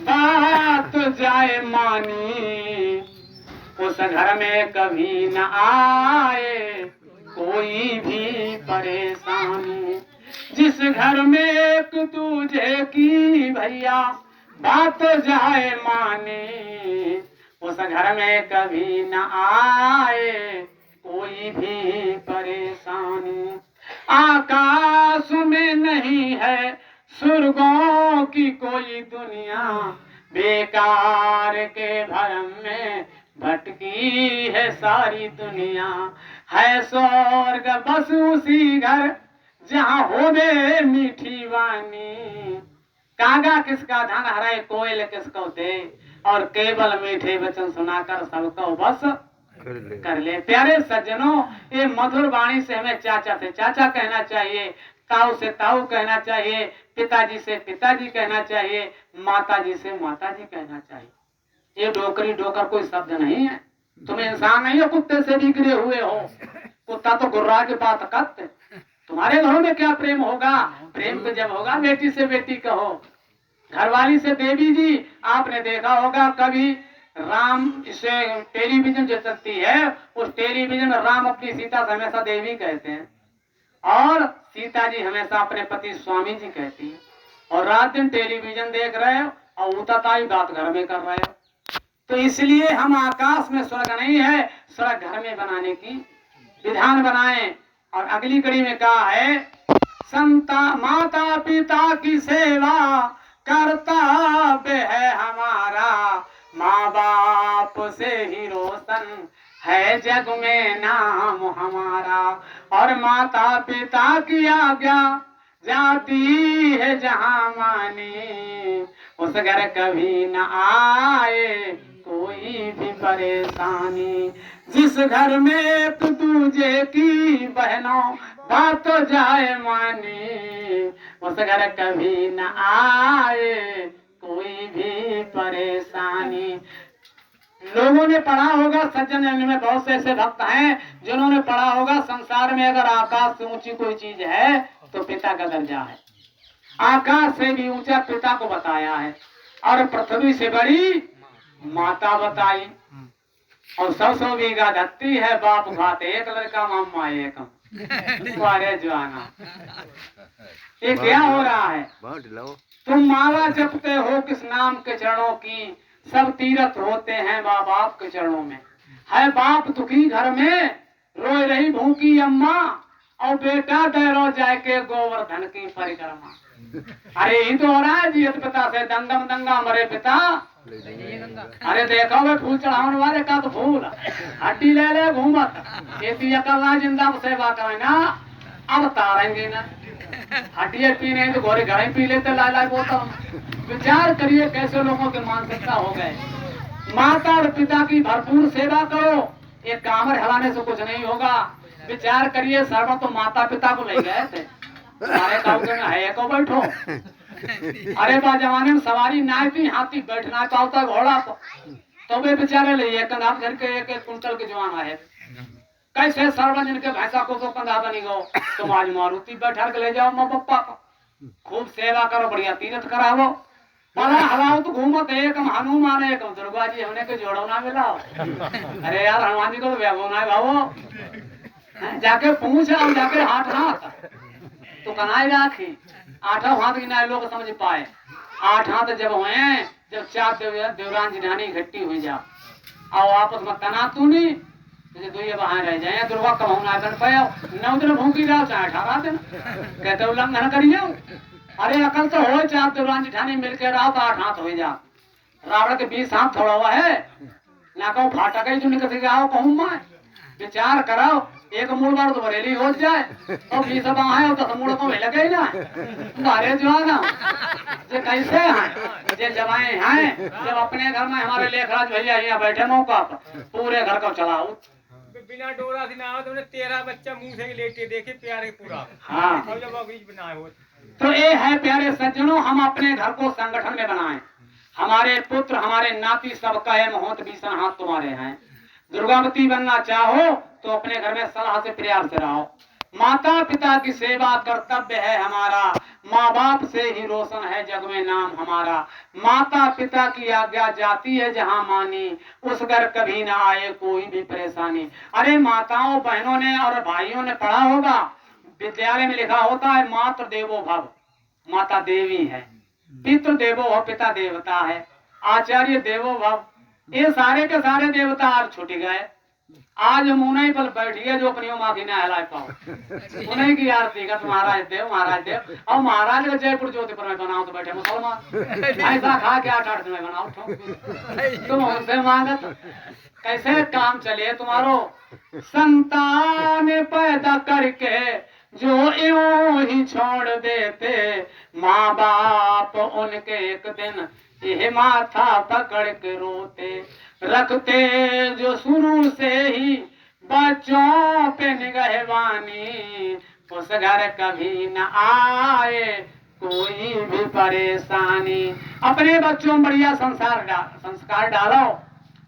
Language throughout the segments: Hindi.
बात जाए मानी, उस घर में कभी न आए कोई भी परेशानी। जिस घर में एक दूजे की भैया बात जाए मानी, उस घर में कभी न आए कोई भी परेशानी। आकाश में नहीं है सुर्गों की कोई दुनिया, बेकार के भरम में भटकी है सारी दुनिया। है स्वर्ग बस उसी घर जहाँ होवे मीठी वाणी। कागा किसका धन हरे कोयल किसको दे, और केवल मीठे वचन सुनाकर सबको बस कर ले। प्यारे सज्जनों, ये मधुर वाणी से हमें चाचा से चाचा कहना चाहिए, ताऊ से ताऊ कहना चाहिए, पिताजी से पिताजी कहना चाहिए, माताजी से माताजी कहना चाहिए। ये डोकरी डोकर कोई शब्द नहीं है। तुम इंसान नहीं हो, कुत्ते से भी गिरे हुए हो। कुत्ता तो गुर्रा के बात करते। तुम्हारे घरों में क्या प्रेम होगा? प्रेम तो जब होगा बेटी से बेटी कहो, घरवाली से देवी जी। आपने देखा होगा कभी राम से टेलीविजन जो चलती है, उस टेलीविजन राम अपनी सीता से हमेशा देवी कहते हैं, और सीता जी हमेशा अपने पति स्वामी जी कहती है। और रात दिन टेलीविजन देख रहे हो और उताताई बात घर में कर रहे हो। तो इसलिए हम आकाश में स्वर्ग नहीं है, स्वर्ग घर में बनाने की विधान बनाएं। और अगली कड़ी में कहा है, संता माता पिता की सेवा कर्तव्य है हमारा, माँ बाप से ही रोशन है जग में नाम हमारा। और माता पिता की आज्ञा जाती है जहाँ मानी, उस घर कभी न आए कोई भी परेशानी। जिस घर में एक दूजे की बहनों बात जाए मानी, उस घर कभी न आए कोई भी परेशानी। लोगों ने पढ़ा होगा, सज्जन में बहुत से ऐसे भक्त हैं जिन्होंने पढ़ा होगा, संसार में अगर आकाश से ऊंची कोई चीज है तो पिता का दर्जा है। आकाश से भी ऊंचा पिता को बताया है, और पृथ्वी से बड़ी माता बताई। और 100 बीघा धरती है, बाप भाते एक लड़का मम्मा एक तुम्हारे जवाना। ये क्या हो रहा है? तुम माला जपते हो किस नाम के चरणों की, सब तीर्थ होते हैं माँ बाप के चरणों में। है बाप दुखी घर में, रोए रही भूखी अम्मा, और बेटा दैरो जाके गोवर्धन की परिक्रमा। अरे ये तो हो रहा है जी, पिता से दंगम दंगा मरे पिता। अरे देखो वे फूल चढ़ाने वाले का तो फूल हड्डी ले ले घूमत, ये करना जिंदा सेवा करे ना, अब तारेंगे ना। हड्डियाँ पीने तो गोरे घड़े पी लेते ला ला बोतल। विचार करिए कैसे लोगों के मानसिकता हो गए। माता और पिता की भरपूर सेवा करो, ये कामर हिलाने से कुछ नहीं होगा। विचार करिए, सर्व तो माता पिता को ले गए थे, सारे गाँव में है को बैठो। अरे बा जमाने में सवारी ना थी, हाथी बैठना चाहता घोड़ा तो वे बेचारे ले एक घर के एक कुंटल के जवान आए। कैसे सर्व जिनके भैंसा को तो कंधा बनी गो, तुम आज मारुति बैठा के ले जाओ माँ पप्पा को, खूब सेवा करो, बढ़िया तीर्थ करावो, बड़ा हलाओ तो घूमत एक हनुमान एक दुर्गा जी हमने के जोड़ो ना मिला। अरे यार हनुमान जी को तो व्यागो ना भावो, जाके पूछ आओ, जाके हाथ तो कनाई राखी, 8 हाथ गिनाए लोग समझ पाए। 8 हाथ जब हुए, जब 4 देवरान जिनानी इकट्ठी हुई जा, आओ आपस में तना तू नहीं दो ये वहां रह जाए, दुर्गा कमाऊना कर पाए 9 दिन भूखी रहो चाहे 18 दिन, कहते उल्लंघन करिए। अरे अकल तो हो, 4 देवरान जिठानी मिलकर रहो तो 8 हाथ हो जा। रावण के 20 हाथ थोड़ा हुआ है ना, कहूँ फाटक ही जो निकल के आओ कहूँ मैं। विचार करो, एक मूल बार तो बरेली हो जाए और 20 है तो मूल को लगे ना तुम्हारे जवाना जे कैसे हैं, जे जवाएं हैं। जब अपने घर में हमारे लेखराज भैया यहाँ बैठे मौका पर पूरे घर को चलाओ, बिना डोरा से ना हो, तुमने 13 बच्चा मुंह से लेटे देखे प्यारे पूरा। हाँ, और जब बीज बनाए हो तो ये है प्यारे सज्जनों, हम अपने घर को संगठन में बनाएं। हमारे पुत्र हमारे नाती सब कहे मोहत 20 हाथ तुम्हारे हैं। दुर्गावती बनना चाहो तो अपने घर में सलाह से प्रयास से रहो, माता पिता की सेवा कर्तव्य है हमारा, माँ बाप से ही रोशन है जग में नाम हमारा। माता पिता की आज्ञा जाती है जहाँ मानी, उस घर कभी ना आए कोई भी परेशानी। अरे माताओं बहनों ने और भाइयों ने पढ़ा होगा, विद्यालय में लिखा होता है मातृ देवो भव, माता देवी है, पितृ देवो भव, पिता देवता है, आचार्य देवो भव, ये सारे के सारे देवता आज छूट गए। आज हम उन्हीं पर बैठिए जो अपनी माँ की ना हिलाए पाओ, उन्हीं की आरती का महाराज देव महाराज देव। और महाराज का जयपुर ज्योतिपुर में बनाओ तो बैठे मुसलमान, ऐसा खा के 8-8 दिन में बनाओ तुम हमसे मांगत कैसे काम चले तुम्हारो। संतान पैदा करके जो यूं ही छोड़ देते, माँ बाप उनके एक दिन ये माथा पकड़ के रोते। रखते जो शुरू से ही बच्चों पे निगहबानी, उस घर कभी न आए कोई भी परेशानी। अपने बच्चों में बढ़िया संस्कार डालो,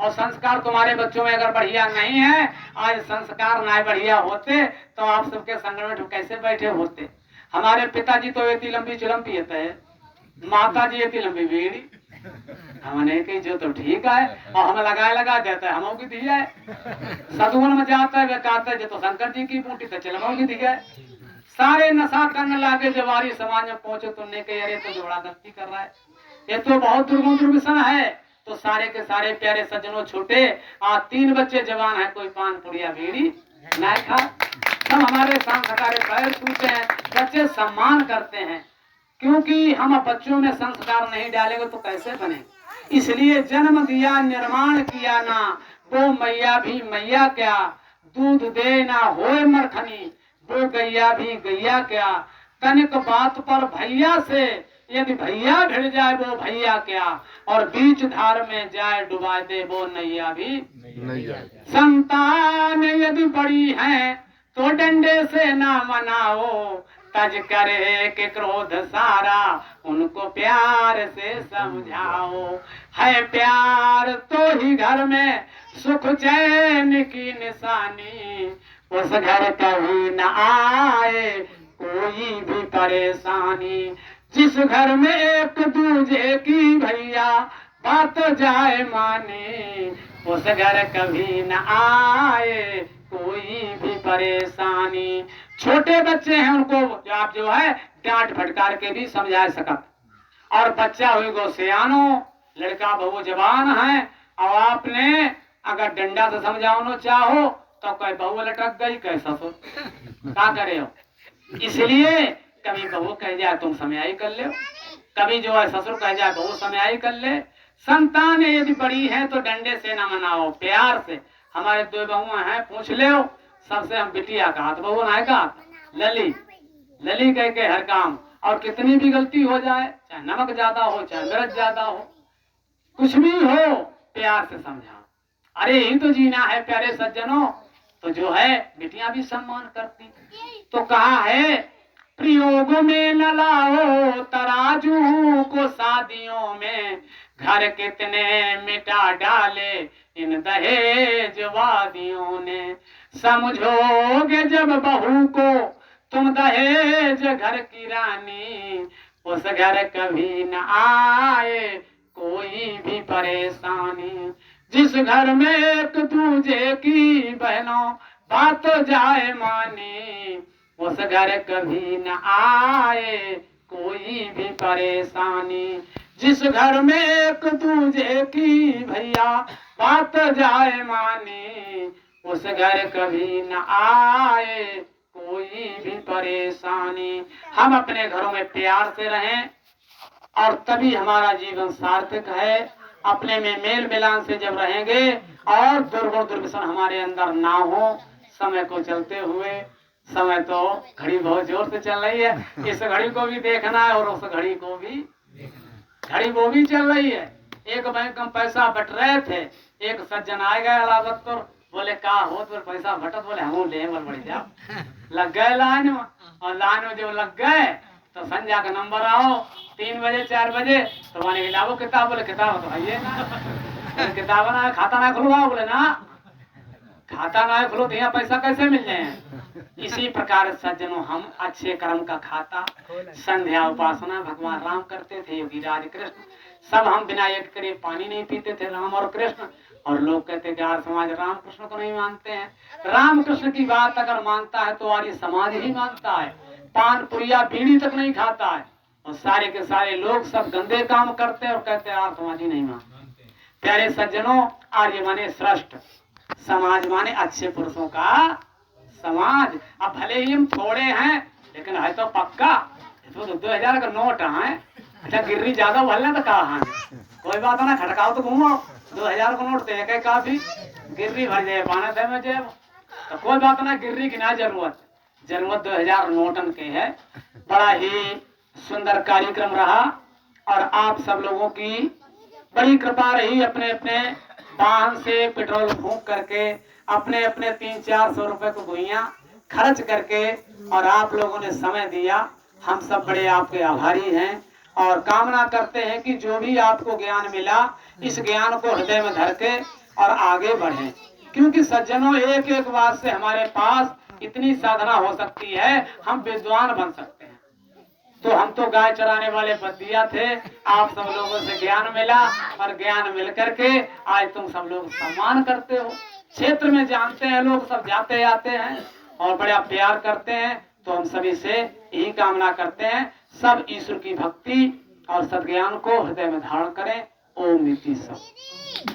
और संस्कार तुम्हारे बच्चों में अगर बढ़िया नहीं है, आज संस्कार ना बढ़िया होते तो आप सबके संग में कैसे बैठे होते। हमारे पिताजी तो इतनी लंबी चिलम पियते है, माता जी इतनी लंबी बीड़ी, हमने कही जो तो ठीक है, और हम लगा देता है हमों की दी है। सदगुण में जाता है वे कहता है जो तो शंकर जी की बूटी तो चिलमों की दी है। सारे नशा करने लागे जवारी समाज में पहुंचे तो ने कही अरे तो जोड़ा गलती कर रहा है, ये तो बहुत दुर्गुण है। तो सारे के सारे प्यारे सज्जनों छोटे 3 बच्चे जवान है, कोई पान पुड़िया बीड़ी नहीं खा, सब हमारे संस्कारे पैर छूते हैं, बच्चे सम्मान करते हैं। क्योंकि हम बच्चों में संस्कार नहीं डालेंगे तो कैसे बने। इसलिए जन्म दिया निर्माण किया ना, वो मैया भी मैया क्या, दूध दे ना होए मरखनी, वो गैया भी गैया क्या। तनिक बात पर भैया से यदि भैया भिड़ जाए वो भैया क्या, और बीच धार में जाए डुबा दे वो नैया भी नैया। संतान यदि बड़ी है तो डंडे से ना मनाओ, तज करे के क्रोध सारा उनको प्यार से समझाओ। है प्यार तो ही घर में सुख चैन की निशानी, उस घर कभी न आए कोई भी परेशानी। जिस घर में एक दूजे की भैया बात जाए माने, उस घर कभी न आए कोई भी परेशानी। छोटे बच्चे हैं उनको आप जो है डांट फटकार के भी समझा सकत, और बच्चा हुए गो सियानो, लड़का बहु जवान है, और आपने अगर डंडा से समझाओ चाहो तो कोई बहू लटक गई कैसा सो क्या करे हो। इसलिए कभी बहू कह जाए तुम समयाई कर ले, कभी जो है ससुर कह जाए बहू समयाई कर ले। संतान यदि बड़ी है तो डंडे से ना मनाओ, प्यार से। हमारे 2 बहुआ हैं, पूछ ले सबसे, हम बिटिया का हाथ बहू ना का लली लली कह के हर काम, और कितनी भी गलती हो जाए, चाहे नमक ज्यादा हो चाहे मिर्च ज्यादा हो, कुछ भी हो प्यार से समझा। अरे यही तो जीना है प्यारे सज्जनों। तो जो है बिटियां भी सम्मान करती, तो कहा है प्रयोग में न लाओ तराजू को शादियों में, घर कितने मिटा डाले इन दहेज वादियों ने। समझोगे जब बहू को तुम दहेज घर की रानी, उस घर कभी न आए कोई भी परेशानी। जिस घर में एक दूजे की बहनों बात जाए मानी, उस घर कभी न आए कोई भी परेशानी। जिस घर में एक दूजे की भैया बात जाए मानी, उस घर कभी न आए कोई भी परेशानी। हम अपने घरों में प्यार से रहें और तभी हमारा जीवन सार्थक है। अपने में मेल मिलान से जब रहेंगे और दुर्गुण दुर्व्यसन हमारे अंदर ना हो। समय को चलते हुए, समय तो घड़ी बहुत जोर से चल रही है, इस घड़ी को भी देखना है और उस घड़ी को भी, घड़ी वो भी चल रही है। एक बैंक में पैसा बट रहे थे, एक सज्जन आ गए अलावतपुर, बोले का हो तो पैसा बटत, बोले हम ले बढ़ जाओ। लग गए लाइन में, और लाइन में जब लग गए तो संध्या का नंबर आओ 3 बजे 4 बजे, तो मैंने लाओ किताब, बोले किताब तो भाई ना, किताब ना खाता ना खुलवाओ, बोले ना खाता ना खुलो तो यहाँ पैसा कैसे मिल जाए। इसी प्रकार सज्जनों हम अच्छे कर्म का खाता, संध्या उपासना भगवान राम करते थे, योगी राज कृष्ण सब हम बिना एक करे पानी नहीं पीते थे, राम और कृष्ण। और लोग कहते हैं कि आर्य समाज राम कृष्ण को नहीं मानते हैं। राम कृष्ण की बात अगर मानता है तो आर्य समाज ही मानता है। पान पुड़िया बीड़ी तक नहीं खाता है, और सारे के सारे लोग सब गंदे काम करते हैं और कहते हैं आर्य समाज ही नहीं मानते। प्यारे सज्जनों, आर्य माने श्रेष्ठ, समाज माने अच्छे पुरुषों का समाज। अब भले ही हम थोड़े हैं लेकिन है तो पक्का। तो 2000 का नोट है, अच्छा गिर्री ज्यादा भरना तो कहा कोई बात ना, खटकाओ तो घूमो, 2000 का नोट तो काफी, गिर्री भर जाए पाना थे मुझे तो कोई बात ना, गिर्री की ना जरूरत 2000 नोटन के है। बड़ा ही सुंदर कार्यक्रम रहा और आप सब लोगों की बड़ी कृपा रही। अपने अपने वाहन से पेट्रोल फूंक करके अपने अपने 300-400 रुपए को भुइयां खर्च करके और आप लोगों ने समय दिया, हम सब बड़े आपके आभारी हैं। और कामना करते हैं कि जो भी आपको ज्ञान मिला इस ज्ञान को हृदय में धर के और आगे बढ़ें, क्योंकि सज्जनों एक एक बात से हमारे पास इतनी साधना हो सकती है, हम विद्वान बन सकते हैं। तो हम तो गाय चराने वाले बद्दिया थे, आप सब लोगों से ज्ञान मिला और ज्ञान मिल करके आज तुम सब लोग सम्मान करते हो, क्षेत्र में जानते हैं लोग, सब जाते आते हैं और बड़ा प्यार करते हैं। तो हम सभी से यही कामना करते हैं, सब ईश्वर की भक्ति और सद्ज्ञान को हृदय में धारण करें। ओम नीति सब।